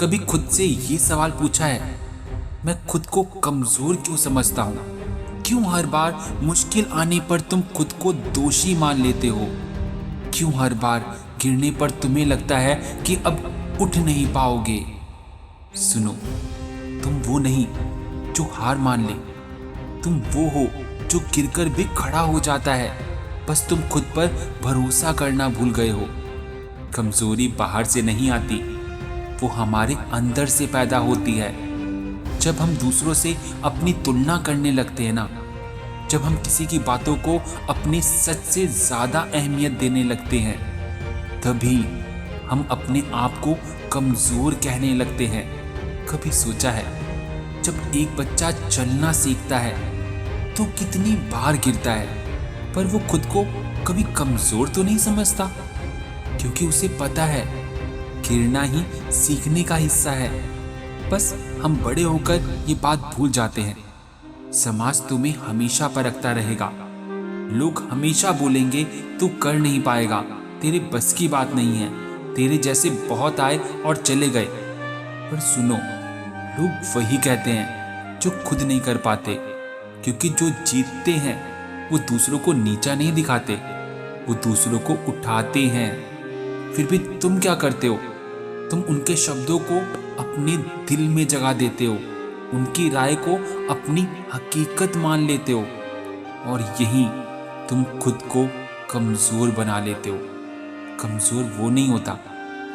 कभी खुद से ये सवाल पूछा है, मैं खुद को कमजोर क्यों समझता हूँ? क्यों हर बार मुश्किल आने पर तुम खुद को दोषी मान लेते हो? क्यों हर बार गिरने पर तुम्हें लगता है कि अब उठ नहीं पाओगे? सुनो, तुम वो नहीं जो हार मान ले, तुम वो हो जो गिरकर भी खड़ा हो जाता है। बस तुम खुद पर भरोसा करना भूल गए हो। कमजोरी बाहर से नहीं आती, वो हमारे अंदर से पैदा होती है। जब हम दूसरों से अपनी तुलना करने लगते हैं ना, जब हम किसी की बातों को अपने सच से ज्यादा अहमियत देने लगते हैं, तभी हम अपने आप को कमजोर कहने लगते हैं। कभी सोचा है, जब एक बच्चा चलना सीखता है तो कितनी बार गिरता है, पर वो खुद को कभी कमजोर तो नहीं समझता, क्योंकि उसे पता है गिरना ही सीखने का हिस्सा है। बस हम बड़े होकर ये बात भूल जाते हैं। समाज तुम्हें हमेशा परखता रहेगा। लोग हमेशा बोलेंगे तू कर नहीं पाएगा, तेरे बस की बात नहीं है, तेरे जैसे बहुत आए और चले गए। पर सुनो, लोग वही कहते हैं जो खुद नहीं कर पाते, क्योंकि जो जीतते हैं वो दूसरों को नीचा नहीं दिखाते, वो दूसरों को उठाते हैं। फिर भी तुम क्या करते हो? तुम उनके शब्दों को अपने दिल में जगा देते हो, उनकी राय को अपनी हकीकत मान लेते हो, और यही तुम खुद को कमजोर बना लेते हो। कमजोर वो नहीं होता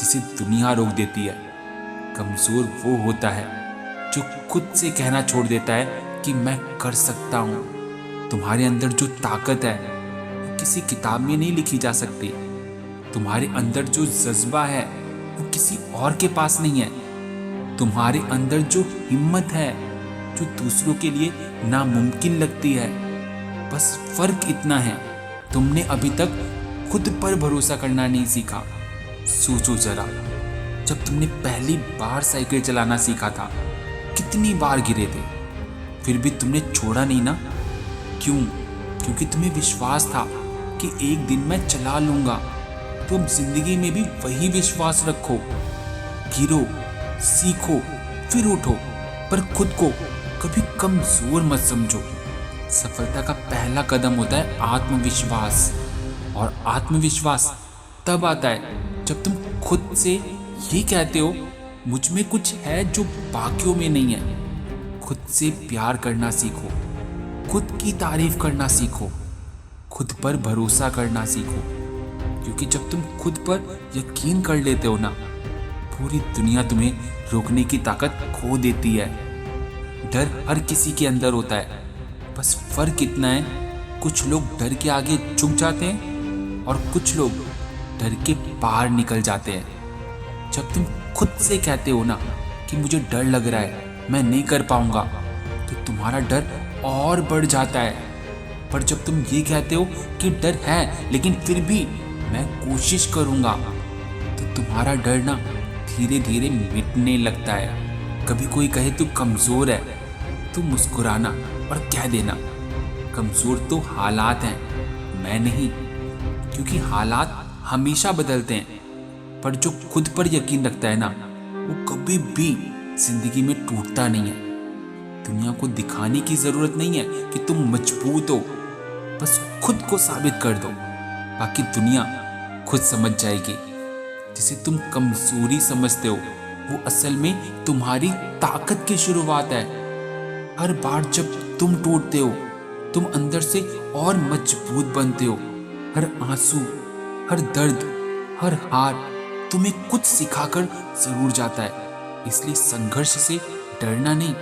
जिसे दुनिया रोक देती है। कमजोर वो होता है जो खुद से कहना छोड़ देता है कि मैं कर सकता हूँ। तुम्हारे अंदर जो ताकत है वो किसी किताब में नहीं लिखी जा सकती। तुम्हारे अंदर जो जज्बा है वो किसी और के पास नहीं है। तुम्हारे अंदर जो हिम्मत है, जो दूसरों के लिए नामुमकिन लगती है, बस फर्क इतना है, तुमने अभी तक खुद पर भरोसा करना नहीं सीखा। सोचो जरा, जब तुमने पहली बार साइकिल चलाना सीखा था, कितनी बार गिरे थे, फिर भी तुमने छोड़ा नहीं ना? क्यों? क्योंकि तुम्हें विश्वास था कि एक दिन मैं चला लूंगा। तुम जिंदगी में भी वही विश्वास रखो। गिरो, सीखो, फिर उठो, पर खुद को कभी कमजोर मत समझो। सफलता का पहला कदम होता है आत्मविश्वास, और आत्मविश्वास तब आता है जब तुम खुद से ये कहते हो, मुझ में कुछ है जो बाकियों में नहीं है। खुद से प्यार करना सीखो, खुद की तारीफ करना सीखो, खुद पर भरोसा करना सीखो, क्योंकि जब तुम खुद पर यकीन कर लेते हो ना, पूरी दुनिया तुम्हें रोकने की ताकत खो देती है। डर हर किसी के अंदर होता है, बस फर्क इतना है, कुछ लोग डर के आगे झुक जाते हैं और कुछ लोग डर के पार निकल जाते हैं। जब तुम खुद से कहते हो ना कि मुझे डर लग रहा है, मैं नहीं कर पाऊंगा, तो तुम्हारा डर और बढ़ जाता है। पर जब तुम ये कहते हो कि डर है लेकिन फिर भी मैं कोशिश करूंगा, तो तुम्हारा डर ना धीरे धीरे मिटने लगता है। कभी कोई कहे तू कमजोर है, तो मुस्कुराना और कह देना, कमजोर तो हालात हैं, मैं नहीं, क्योंकि हालात हमेशा बदलते हैं। पर जो खुद पर यकीन रखता है ना, वो कभी भी जिंदगी में टूटता नहीं है। दुनिया को दिखाने की जरूरत नहीं है कि तुम मजबूत हो, बस खुद को साबित कर दो, बाकी दुनिया खुद समझ जाएगी। जिसे तुम कमजोरी समझते हो, वो असल में तुम्हारी ताकत की शुरुआत है। हर बार जब तुम टूटते हो, तुम अंदर से और मजबूत बनते हो। हर आंसू, हर दर्द, हर हार तुम्हें कुछ सिखाकर जरूर जाता है। इसलिए संघर्ष से डरना नहीं,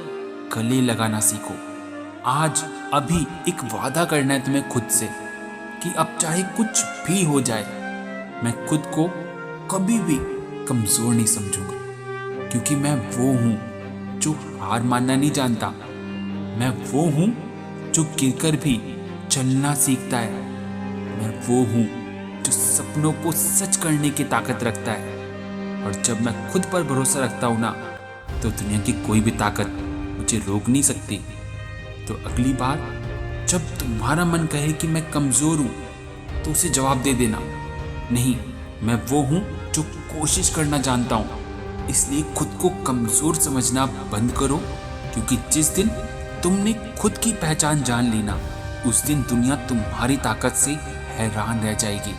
गले लगाना सीखो। आज अभी एक वादा करना है तुम्हें खुद से कि अब चाहे कुछ भी हो जाए, मैं खुद को कभी भी कमजोर नहीं समझूंगा, क्योंकि मैं वो हूं जो हार मानना नहीं जानता। मैं वो हूं जो गिरकर भी चलना सीखता है। मैं वो हूं जो सपनों को सच करने की ताकत रखता है। और जब मैं खुद पर भरोसा रखता हूं ना, तो दुनिया की कोई भी ताकत मुझे रोक नहीं सकती। तो अगली बार जब तुम्हारा मन कहे कि मैं कमजोर हूं, तो उसे जवाब दे देना, नहीं, मैं वो हूं जो कोशिश करना जानता हूं। इसलिए खुद को कमजोर समझना बंद करो, क्योंकि जिस दिन तुमने खुद की पहचान जान ली ना, उस दिन दुनिया तुम्हारी ताकत से हैरान रह जाएगी।